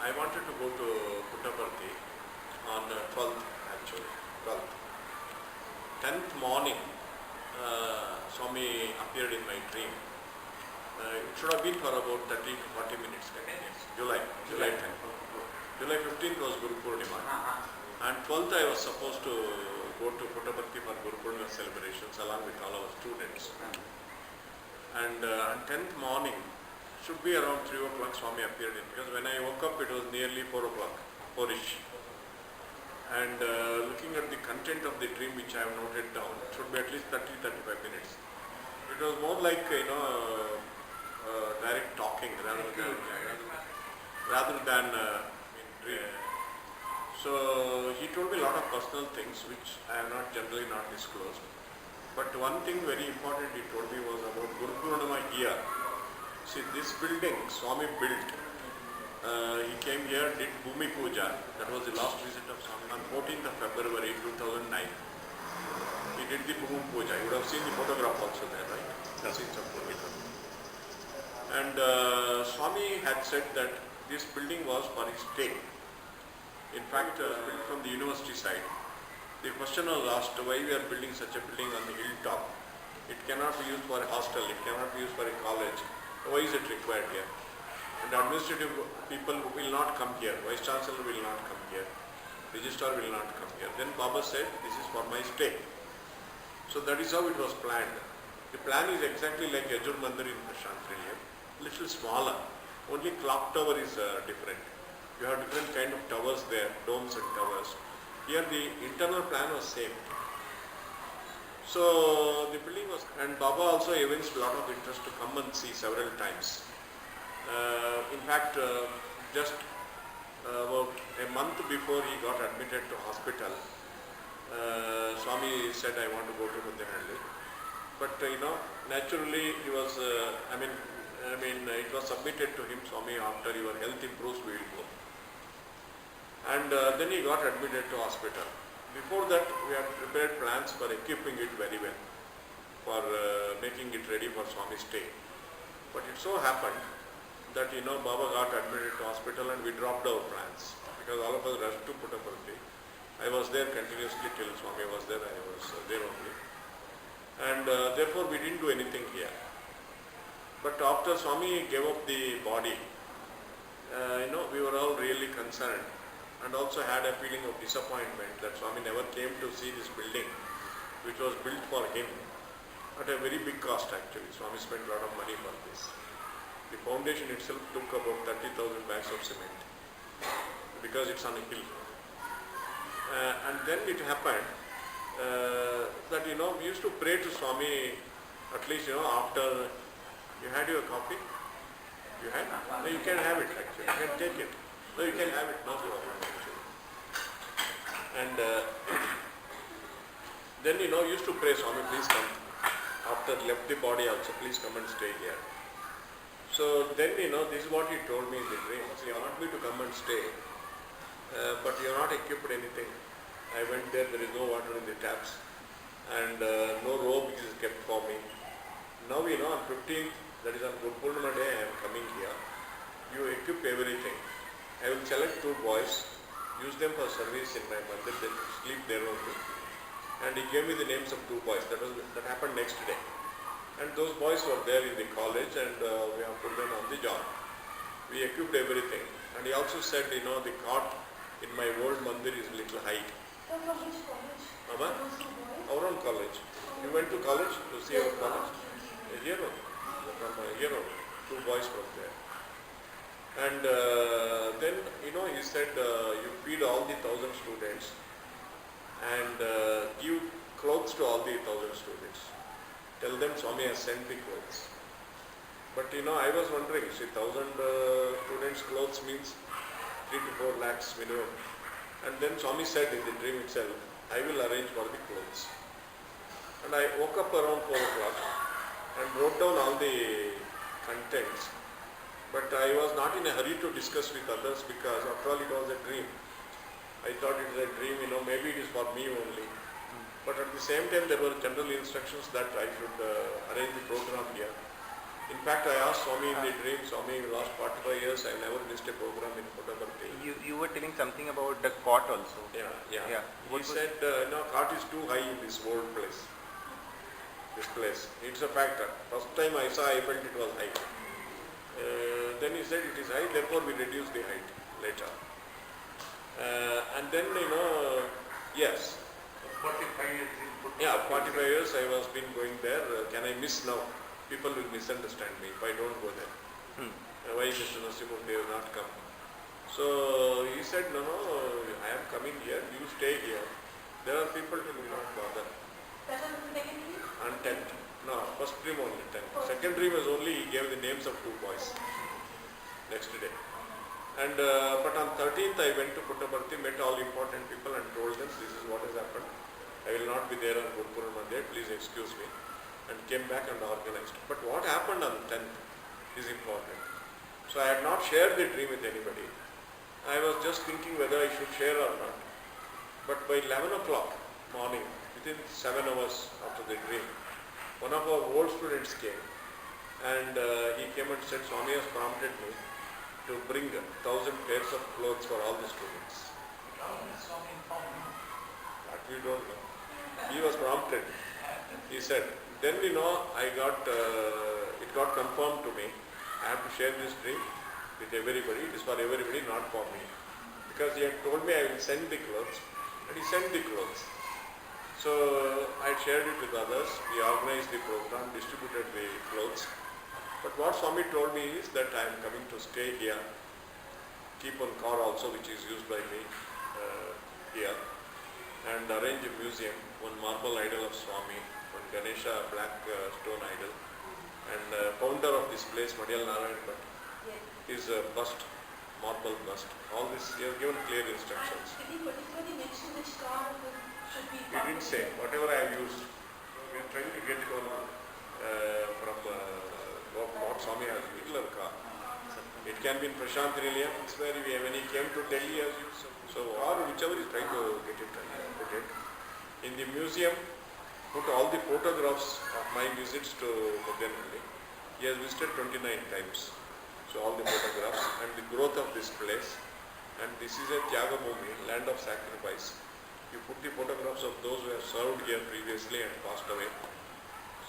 I wanted to go to Puttaparthi on 12th actually, 12th. 10th morning, Swami appeared in my dream. It should have been for about 30 to 40 minutes. July 10th. July 15th was Guru Purnima. And 12th I was supposed to go to Puttaparthi for Guru Purnima celebrations along with all our students. And on 10th morning, should be around 3 o'clock Swami appeared in, because when I woke up it was nearly 4 o'clock, 4ish. And looking at the content of the dream which I have noted down, it should be at least 30-35 minutes. It was more like, direct talking rather than dream. So he told me a lot of personal things which I have not generally not disclosed. But one thing very important he told me was about Guru Purnima here. See, this building Swami built, he came here, did Bhumi Puja, that was the last visit of Swami, on 14th of February 2009. He did the Bhumi Puja. You would have seen the photograph also there, right? The scenes of Bhumi Puja. And Swami had said that this building was for his stay. In fact, built from the university side. The question was asked, why we are building such a building on the hilltop? It cannot be used for a hostel, it cannot be used for a college. Why is it required here? And administrative people will not come here, Vice Chancellor will not come here, Registrar will not come here. Then Baba said, this is for my stay. So that is how it was planned. The plan is exactly like Yajur Mandir in Prashant Trillium, little smaller, only clock tower is different. You have different kind of towers there, domes and towers. Here the internal plan was same. So the building was, and Baba also evinced a lot of interest to come and see several times. In fact, just about a month before he got admitted to hospital, Swami said, I want to go to Mudehalli. But naturally he was, it was submitted to him, Swami, after your health improves, we will go. And then he got admitted to hospital. Before that, we had prepared plans for equipping it very well, for making it ready for Swami's stay. But it so happened that Baba got admitted to hospital and we dropped our plans because all of us rushed to Puttaparthi. I was there continuously till Swami was there, I was there only. And therefore we didn't do anything here. But after Swami gave up the body, we were all really concerned and also had a feeling of disappointment that Swami never came to see this building which was built for him at a very big cost actually. Swami spent a lot of money for this. The foundation itself took about 30,000 bags of cement because it's on a hill. And then it happened that we used to pray to Swami at least after. You had your copy? You had? No, you can have it actually. You can take it. No, you can have it. No problem actually. And then used to pray, Swami, please come. After left the body also, please come and stay here. So then this is what he told me in the dream. So you want me to come and stay, but you are not equipped anything. I went there is no water in the taps and no robe is kept for me. Now on 15th, that is on Guru Purnima day, I am coming here. You equip everything. I will select 2 boys, use them for service in my mandir, they sleep there only. And he gave me the names of 2 boys. That happened next day. And those boys were there in the college and we have put them on the job. We equipped everything. And he also said, the cot in my old mandir is little high. From which college? Our own college. You went to college to see our college? A year old. From a year old. 2 boys from there. And then, he said, you feed all the 1,000 students and give clothes to all the 1,000 students. Tell them Swami has sent the clothes. But I was wondering, see, 1,000 students clothes means 3 to 4 lakhs minimum. And then Swami said in the dream itself, I will arrange for the clothes. And I woke up around 4 o'clock and wrote down all the contents. But I was not in a hurry to discuss with others because after all it was a dream. I thought it was a dream, maybe it is for me only. But at the same time there were general instructions that I should arrange the program here. In In fact, I asked Swami in the dream, Swami, in the last 45 years, I never missed a program in Puttaparthi. You were telling something about the cot also. Yeah. Yeah. He said, no, cot is too high in this old place. This place. It's a factor. First time I saw, I felt it was high. Then he said it is high, therefore we reduce the height later. And then, yes. 45 years in Puttaparthi. Yeah, 45 years I was been going there. Can I miss now? People will misunderstand me if I don't go there. Why Mr. Narasimhamurthy has not come? So he said, no, I am coming here, you stay here. There are people who will not bother. That was the second dream? On 10th. No, first dream only 10th. Second dream was only he gave the names of 2 boys. Next day. And but on 13th I went to Puttaparthi, met all important people and told them this is what has happened. I will not be there on Guru Purnima day, please excuse me. And came back and organized. But what happened on 10th is important. So I had not shared the dream with anybody. I was just thinking whether I should share or not. But by 11 o'clock morning, within 7 hours after the dream, one of our old students came and he came and said, Swami has prompted me to bring 1,000 pairs of clothes for all the students. How is Swami informed you? That we don't know. He was prompted. He said, then I got, it got confirmed to me. I have to share this dream with everybody. It is for everybody, not for me. Because he had told me I will send the clothes, and he sent the clothes. So I shared it with others. We organized the program, distributed the clothes. But what Swami told me is that I am coming to stay here, keep one car also which is used by me here, and arrange a museum, one marble idol of Swami, one Ganesha black stone idol, and founder of this place, Madhyal Narayan Bhatt, Yes. his bust, marble bust. All this, he has given clear instructions. And did he particularly mention which car should be He didn't say, whatever I have used. We are trying to get one from what Swami has, Hitler car. It can be in Prashant Nilayam, it's where when he came to Delhi as used. So, or whichever is trying to get it and put it. In the museum, put all the photographs of my visits to Madhyanalli. He has visited 29 times. So all the photographs and the growth of this place. And this is a Tyaga Bhumi, land of sacrifice. You put the photographs of those who have served here previously and passed away.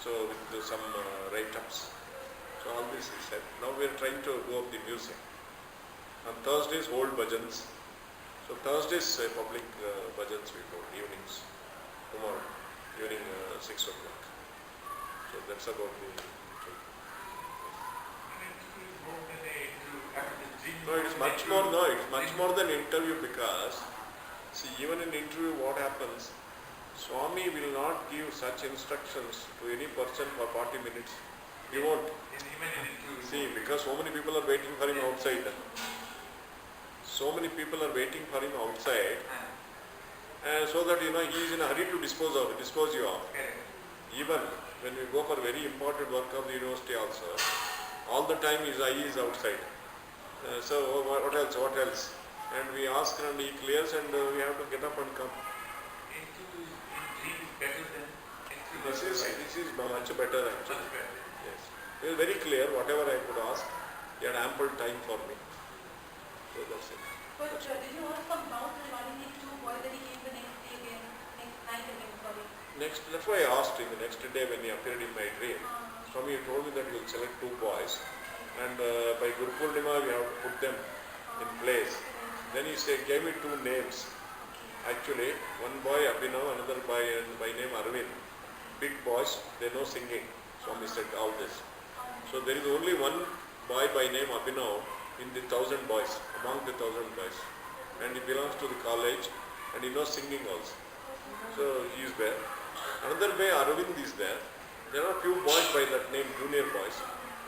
So with some write-ups. So all this is said. Now we are trying to go up the museum. On Thursdays, hold bhajans. So Thursdays, public bhajans we hold, evenings. Tomorrow, evening 6 o'clock. So that's about the thing. No, it's much more. No, it's much more than interview because, see, even in interview, what happens? Swami will not give such instructions to any person for 40 minutes. He won't. See, because so many people are waiting for him outside. So many people are waiting for him outside, so that he is in a hurry to dispose you of. Even when we go for very important work of the university also, all the time his eye is outside. So what else? And we ask and he clears and we have to get up and come. This is much better actually. Yes. It was very clear, whatever I could ask, he had ample time for me. So that's it. But did you also some doubt regarding these 2 boys that he came the next day again, next night again, sorry? That's why I asked him the next day when he appeared in my dream. Swami told me that he will select 2 boys and by Guru Purnima we have to put them in place. Then he gave me 2 names. Actually, one boy Abhinav, another boy by name Arvind. Big boys, they know singing. Swami said all this. So there is only one boy by name Abhinav in the 1,000 boys, among the 1,000 boys. And he belongs to the college and he knows singing also. So he is there. Another way Arvind is there. There are few boys by that name, junior boys.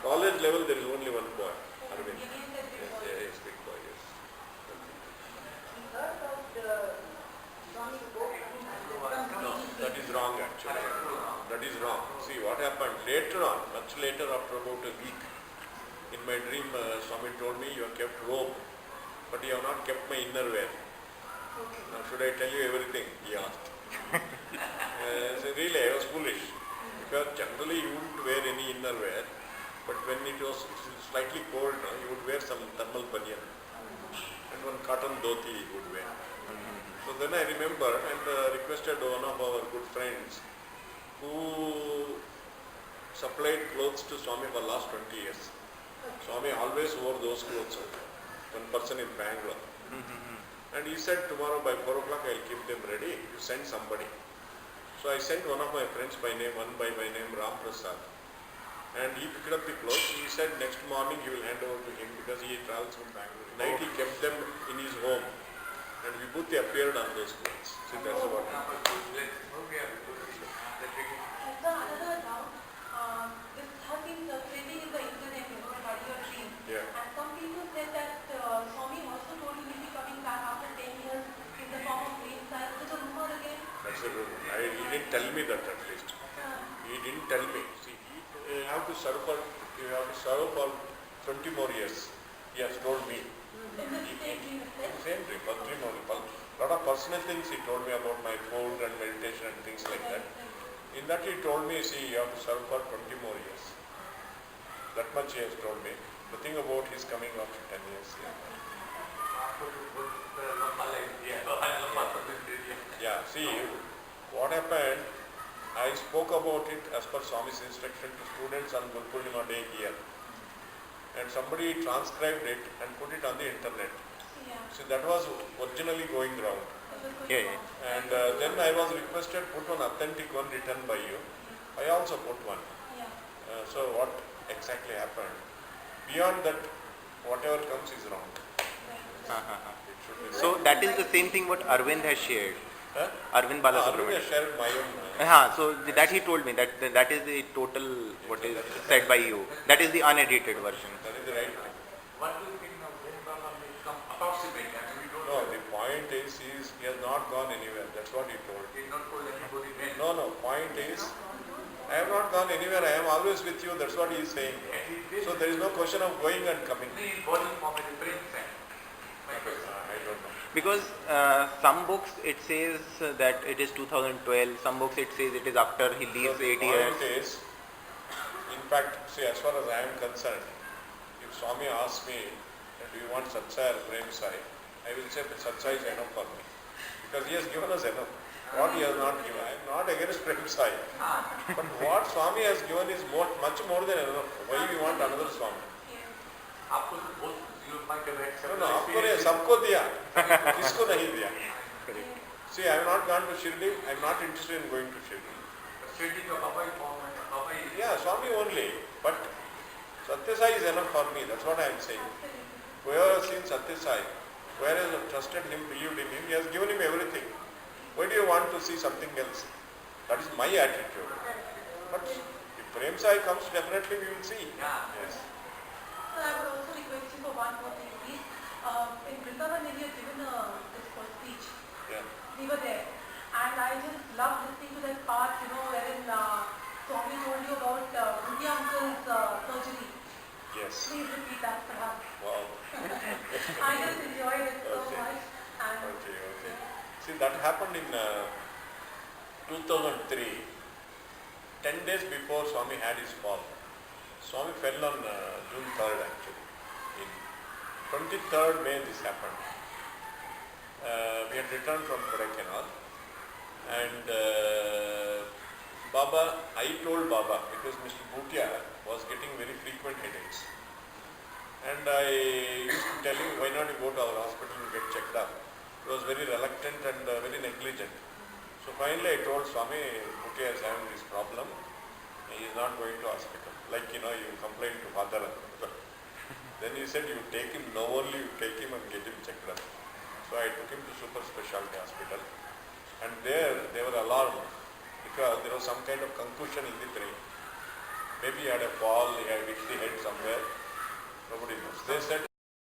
College level there is only one boy, Arvind. Yes, big boy, yes. That is wrong actually. That is wrong. See what happened later on, much later after about a week. In my dream, Swami told me, you have kept robe, but you have not kept my inner wear. Now should I tell you everything? He asked. So really I was foolish. Because generally you wouldn't wear any inner wear. but when it was slightly cold, he would wear some thermal banyan and one cotton dhoti he would wear. So then I remember and requested one of our good friends who supplied clothes to Swami for last 20 years. Swami always wore those clothes. One person in Bangalore. And he said, tomorrow by 4 o'clock I'll keep them ready. You send somebody. So I sent one of my friends by name, one by my name Ram Prasad. And he picked up the clothes. He said next morning he will hand over to him because he travels from Bangalore. Night he kept them in his home. And Vibhuti appeared on those clothes. See, that's what. Sir, another doubt. This has been circulating in the internet, regarding your dream. Yeah. And some people said that Swami also told you he'll be coming back after 10 years in the form of green side. Is it a rumor again? That's a rumor. He didn't tell me that at least. He didn't tell me. See, you have to serve for 20 more years. He has told me. In the same dream itself? Same dream, one dream only. A lot of personal things he told me about my food and meditation and things like that. In that he told me, see, you have to serve for 20 more years. That much he has told me. Nothing about his coming after 10 years. Yeah, see, what happened, I spoke about it as per Swami's instruction to students on Guru Purnima day here. And somebody transcribed it and put it on the internet. Yeah. See, that was originally going round. Yeah, yeah. And then I was requested put one authentic one written by you. I also put one. Yeah. So what exactly happened? Beyond that, whatever comes is wrong. It should be So that is the same thing what Arvind has shared. Huh? Arvind Arvind Balasubramanian. has shared my own. So that he told me that is the total what is said by you. That is the unedited version. That is the right thing. What do you think now when Brahma may come approximate? I mean, we don't No, know. the point is he has not gone anywhere. That's what he told. He not told anybody when. No, point is, I have not gone anywhere. I am always with you. That's what he is saying. He did So there is no question of going and coming. in body form as a brain sign. My question. I don't know. Because some books it says that it is 2012, some books it says it is after he leaves So the 8 years. point is, in fact, see, as far as I am concerned, if Swami asks me, do you want Satsa or Prem Sai, I will say Satsa is enough for me. Because he has given us enough. What he has not given, I am not against Prem Sai. But what Swami has given is much more than enough. Why we want another Swami? आपको तो बहुत you might have had No, several आपको नहीं, experiences. सबको दिया, किसको नहीं दिया? See, I have not gone to Shirdi. I am not interested in going to Shirdi. Shirdi का बाबा ही form है, बाबा ही- Yeah, Swami only. But Satyasai is enough for me. That's what I am saying. Whoever has seen Satyasai, whoever has trusted him, believed in him, he has given him everything. Why do you want to see something else? That is my attitude. But if Prem Sai comes, definitely we will see. Yeah. Yes. So I would also request you for one more thing, please. In Vrindavan, when you had given this first speech, Yeah. we were there. And I just loved listening to that part, wherein Swami told you about Bhutia uncle's surgery. Yes. Please repeat that perhaps. Wow. I just enjoyed it so Okay. much. And Okay. See, that happened in 2003. 10 days before Swami had his fall. Swami fell on June 3rd actually. In 23rd May this happened. We had returned from Kodaikanal and I told Baba because Mr. Bhutia was getting very frequent headaches. And I used to tell him, why not you go to our hospital and get checked up. He was very reluctant and very negligent. So finally I told Swami, Bhutia is having this problem. He is not going to hospital. Like, you complain to father. Then he said, you take him, now only you take him and get him checked up. So I took him to super specialty hospital. And there, they were alarmed because there was some kind of concussion in the brain. Maybe he had a fall, he had hit the head somewhere. Nobody knows. They said,